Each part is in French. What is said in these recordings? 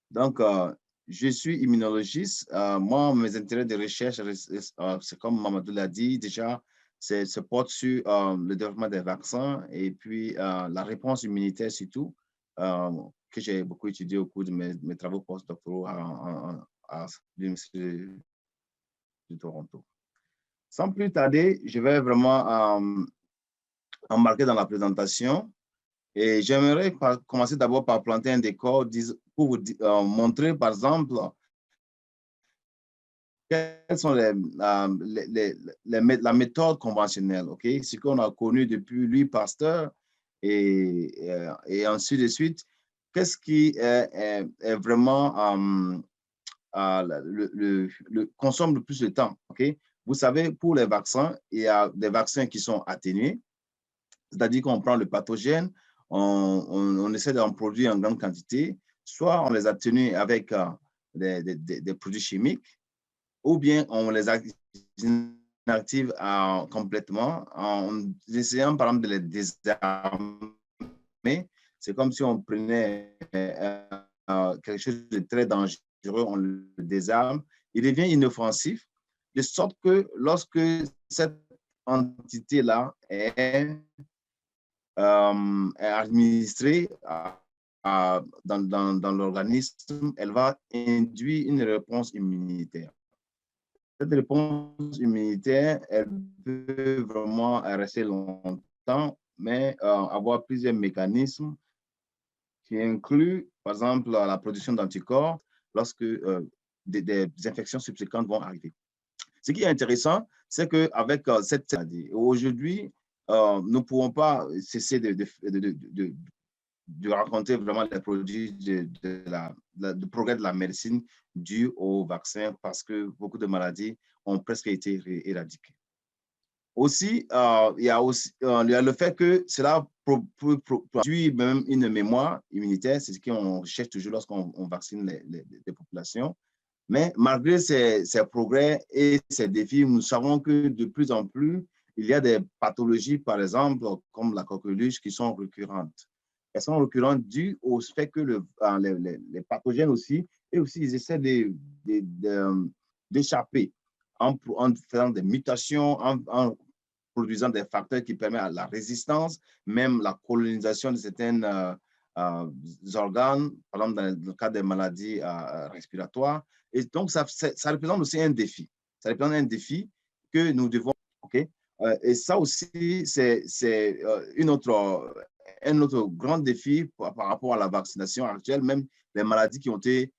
Donc, je suis immunologiste. Moi, mes intérêts de recherche, c'est comme Mamadou l'a dit déjà, se porte sur le développement des vaccins et puis la réponse immunitaire surtout, euh, que j'ai beaucoup étudié au cours de mes travaux postdoctoraux à l'Université de Toronto. Sans plus tarder, je vais vraiment embarquer dans la présentation. Et j'aimerais commencer d'abord par planter un décor pour vous montrer, par exemple, quelles sont la méthode conventionnelle, OK? Ce qu'on a connu depuis Louis Pasteur et ainsi de suite. Qu'est-ce qui est vraiment consomme le plus de temps, OK? Vous savez, pour les vaccins, il y a des vaccins qui sont atténués, c'est-à-dire qu'on prend le pathogène, on essaie d'en produire en grande quantité, soit on les atténue avec des produits chimiques, ou bien on les inactive complètement en essayant, par exemple, de les désarmer. C'est comme si on prenait quelque chose de très dangereux, on le désarme, il devient inoffensif, de sorte que lorsque cette entité-là est administrée dans l'organisme, elle va induire une réponse immunitaire. Cette réponse immunitaire, elle peut vraiment rester longtemps, mais avoir plusieurs mécanismes qui incluent, par exemple, la production d'anticorps lorsque des infections subséquentes vont arriver. Ce qui est intéressant, c'est qu'avec cette maladie, aujourd'hui, nous ne pouvons pas cesser de raconter vraiment les produits du progrès de la médecine dû au vaccin parce que beaucoup de maladies ont presque été éradiquées. Aussi, il y a le fait que cela produit même une mémoire immunitaire, c'est ce qu'on cherche toujours lorsqu'on vaccine les populations. Mais malgré ces progrès et ces défis, nous savons que de plus en plus, il y a des pathologies, par exemple, comme la coqueluche, qui sont récurrentes. Elles sont récurrentes dues au fait que les pathogènes aussi, et aussi, ils essaient d'échapper en faisant des mutations, en produisant des facteurs qui permettent à la résistance, même la colonisation de certains organes, par exemple dans le cas des maladies respiratoires. Et donc, ça représente aussi un défi. Ça représente un défi que nous devons, OK? Et ça aussi, c'est un autre grand défi par rapport à la vaccination actuelle. Même les maladies qui ont été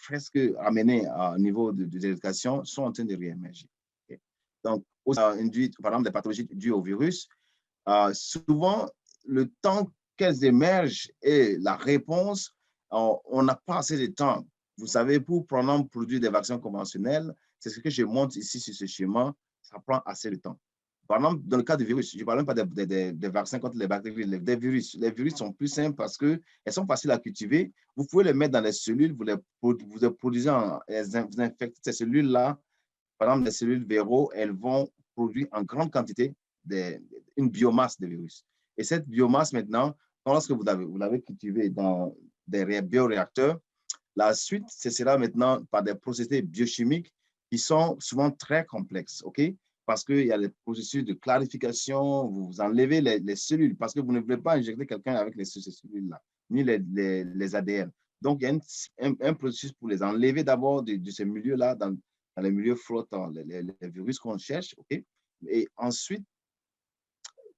presque amenées au niveau de l'éducation sont en train de réémerger. Okay? Donc, induit, par exemple, des pathologies dues au virus, souvent, le temps qu'elles émergent et la réponse, on n'a pas assez de temps. Vous savez, pour prendre produire des vaccins conventionnels, c'est ce que je montre ici sur ce schéma, ça prend assez de temps. Par exemple, dans le cas du virus, je ne parle même pas des vaccins contre les bactéries, des virus. Les virus sont plus simples parce qu'elles sont faciles à cultiver. Vous pouvez les mettre dans les cellules, vous les produisez, vous infectez ces cellules-là. Par exemple, les cellules viraux, elles vont produire en grande quantité une biomasse de virus. Et cette biomasse, maintenant, lorsque vous l'avez cultivée dans des bioréacteurs, la suite, ce sera maintenant par des procédés biochimiques qui sont souvent très complexes, OK? Parce qu'il y a les processus de clarification, vous enlevez les cellules, parce que vous ne voulez pas injecter quelqu'un avec ces cellules-là, ni les ADN. Donc, il y a un processus pour les enlever d'abord de ces milieux-là, dans les milieux flottants, les virus qu'on cherche, OK? Et ensuite,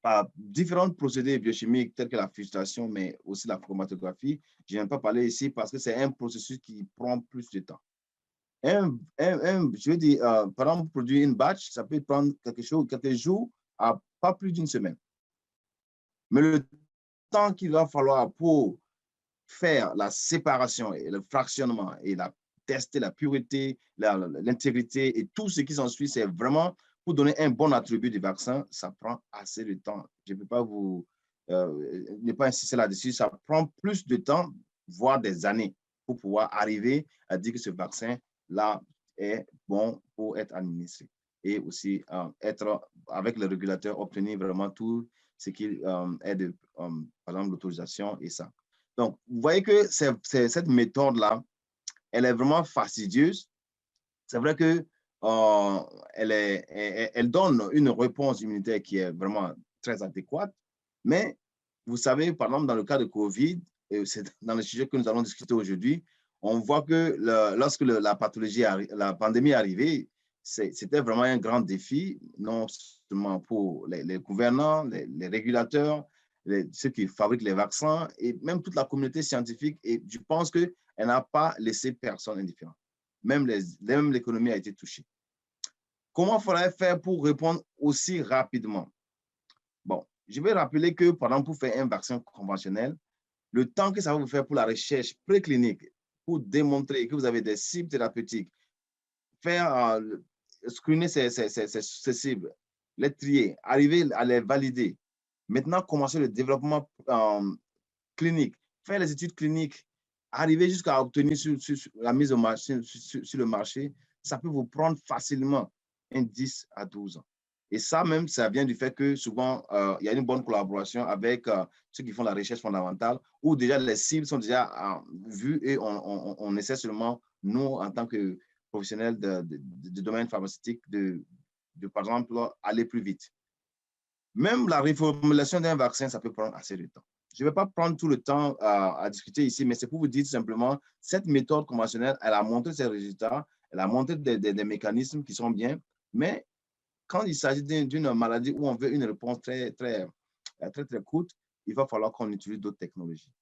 par différents procédés biochimiques tels que la filtration, mais aussi la chromatographie. Je n'aime pas parler ici parce que c'est un processus qui prend plus de temps. Je veux dire, par exemple, produire une batch, ça peut prendre quelques jours à pas plus d'une semaine. Mais le temps qu'il va falloir pour faire la séparation et le fractionnement et tester la pureté, l'intégrité et tout ce qui s'ensuit, c'est vraiment pour donner un bon attribut du vaccin, ça prend assez de temps. Je ne peux pas ne pas insister là-dessus. Ça prend plus de temps, voire des années, pour pouvoir arriver à dire que ce vaccin-là est bon pour être administré. Et aussi être avec le régulateur, obtenir vraiment tout ce qui est par exemple, l'autorisation et ça. Donc, vous voyez que cette méthode-là, elle est vraiment fastidieuse. C'est vrai que elle donne une réponse immunitaire qui est vraiment très adéquate, mais vous savez, par exemple, dans le cas de COVID, et c'est dans le sujet que nous allons discuter aujourd'hui, on voit que lorsque la pathologie, la pandémie est arrivée, c'était vraiment un grand défi, non seulement pour les gouvernants, les régulateurs, ceux qui fabriquent les vaccins et même toute la communauté scientifique. Et je pense qu'elle n'a pas laissé personne indifférent. Même l'économie a été touchée. Comment faudrait faire pour répondre aussi rapidement? Bon, je vais rappeler que, par exemple, pour faire un vaccin conventionnel, le temps que ça va vous faire pour la recherche préclinique, pour démontrer que vous avez des cibles thérapeutiques, faire screener ces cibles, les trier, arriver à les valider. Maintenant, commencer le développement clinique, faire les études cliniques, arriver jusqu'à obtenir la mise au marché, sur le marché, ça peut vous prendre facilement 10 à 12 ans. Et ça même, ça vient du fait que souvent, il y a une bonne collaboration avec ceux qui font la recherche fondamentale, où déjà les cibles sont déjà vues et on essaie seulement, nous, en tant que professionnels du domaine pharmaceutique, par exemple, aller plus vite. Même la reformulation d'un vaccin, ça peut prendre assez de temps. Je ne vais pas prendre tout le temps à discuter ici, mais c'est pour vous dire simplement, cette méthode conventionnelle, elle a montré ses résultats, elle a montré des mécanismes qui sont bien, mais quand il s'agit d'une maladie où on veut une réponse très courte, il va falloir qu'on utilise d'autres technologies.